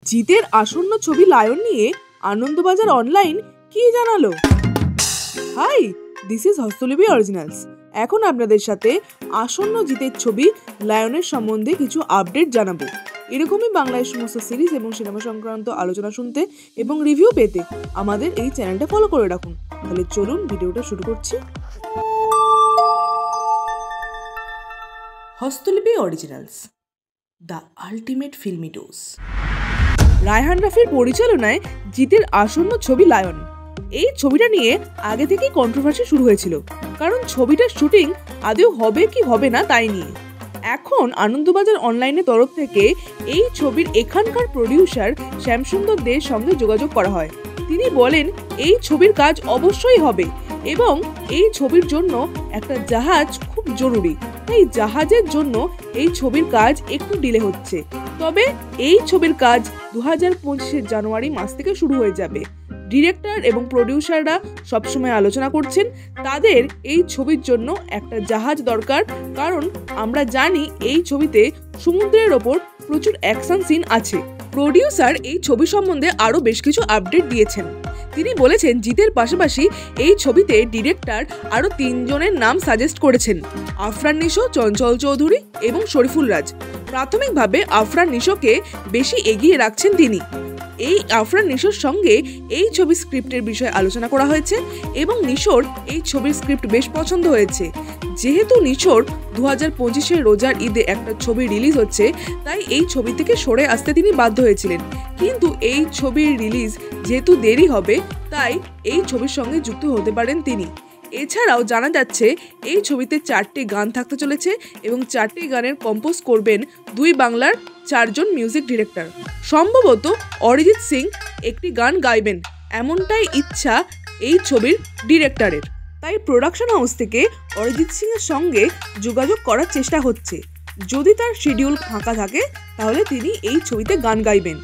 জিতের আসন্ন ছবি লায়ন নিয়ে আনন্দবাজার অনলাইন কি জানালো? Hi, this is Hastolipi originals. এখন আপনাদের সাথে আসন্ন জিতের ছবি লায়নের সম্বন্ধে কিছু আপডেট জানাবো। এরকমই বাংলায় সমস্ত সিরিজ এবং সিনেমা সংক্রান্ত আলোচনা শুনতে এবং রিভিউ পেতে আমাদের এই চ্যানেলটা ফলো করে রাখুন। তাহলে চলুন ভিডিওটা শুরু করছি। Hastolipi originals, the ultimate filmy dose. Raihan রাফির পরিচালনায় জিতের আসন্ন ছবি লায়ন। এই ছবিটা নিয়ে আগে থেকেই কন্ট্রোভার্সি শুরু হয়েছিল, কারণ ছবিটার শুটিং আদৌ হবে কি হবে না তাই নিয়ে। এখন আনন্দবাজার অনলাইনের তরফ থেকে এই ছবির এখানকার প্রডিউসার শ্যামসুন্দর দের সঙ্গে যোগাযোগ করা হয়। তিনি বলেন এই ছবির কাজ অবশ্যই হবে এবং এই ছবির জন্য একটা জাহাজ খুব জরুরি, তাই জাহাজের জন্য এই ছবির কাজ একটু ডিলে হচ্ছে। তবে এই ছবির কাজ 2025 জানুয়ারি মাস থেকে শুরু হয়ে যাবে। ডিরেক্টর এবং প্রডিউসাররা সবসময় আলোচনা করছেন তাদের এই ছবির জন্য একটা জাহাজ দরকার, কারণ আমরা জানি এই ছবিতে সমুদ্রের ওপর প্রচুর অ্যাকশন সিন আছে। প্রডিউসার এই ছবি সম্বন্ধে আরও বেশ কিছু আপডেট দিয়েছেন। তিনি বলেছেন জিতের পাশাপাশি এই ছবিতে ডিরেক্টর আরও 3 জনের নাম সাজেস্ট করেছেন: আফরান নিশো, চঞ্চল চৌধুরী এবং শরীফুল রাজ। প্রাথমিকভাবে আফরান নিশোকে বেশি এগিয়ে রাখছেন তিনি। এই আফরান নিশোর সঙ্গে এই ছবির স্ক্রিপ্টের বিষয়ে আলোচনা করা হয়েছে এবং নিশোর এই ছবির স্ক্রিপ্ট বেশ পছন্দ হয়েছে। যেহেতু নিশোর 2025 রোজার ঈদে একটা ছবি রিলিজ হচ্ছে, তাই এই ছবি থেকে সরে আসতে তিনি বাধ্য হয়েছিলেন। কিন্তু এই ছবির রিলিজ যেহেতু দেরি হবে, তাই এই ছবির সঙ্গে যুক্ত হতে পারেন তিনি। এছাড়াও জানা যাচ্ছে এই ছবিতে 4টি গান থাকতে চলেছে এবং 4টি গানের কম্পোজ করবেন 2 বাংলার 4 জন মিউজিক ডিরেক্টর। সম্ভবত অরিজিৎ সিং একটি গান গাইবেন, এমনটাই ইচ্ছা এই ছবির ডিরেক্টরের। তাই প্রোডাকশন হাউস থেকে অরিজিৎ সিং এর সঙ্গে যোগাযোগ করার চেষ্টা হচ্ছে। যদি তার শিডিউল ফাঁকা থাকে তাহলে তিনি এই ছবিতে গান গাইবেন।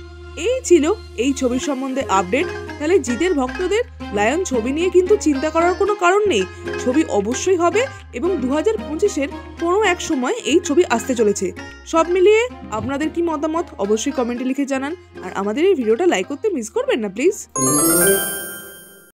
এই ছিল এই ছবির সম্বন্ধে আপডেট। তাহলে জিতের ভক্তদের লায়ন ছবি নিয়ে কিন্তু চিন্তা করার কোনো কারণ নেই। ছবি অবশ্যই হবে এবং 2025 কোনো এক সময় এই ছবি আসতে চলেছে। সব মিলিয়ে আপনাদের কি মতামত অবশ্যই কমেন্টে লিখে জানান, আর আমাদের এই ভিডিওটা লাইক করতে মিস করবেন না প্লিজ।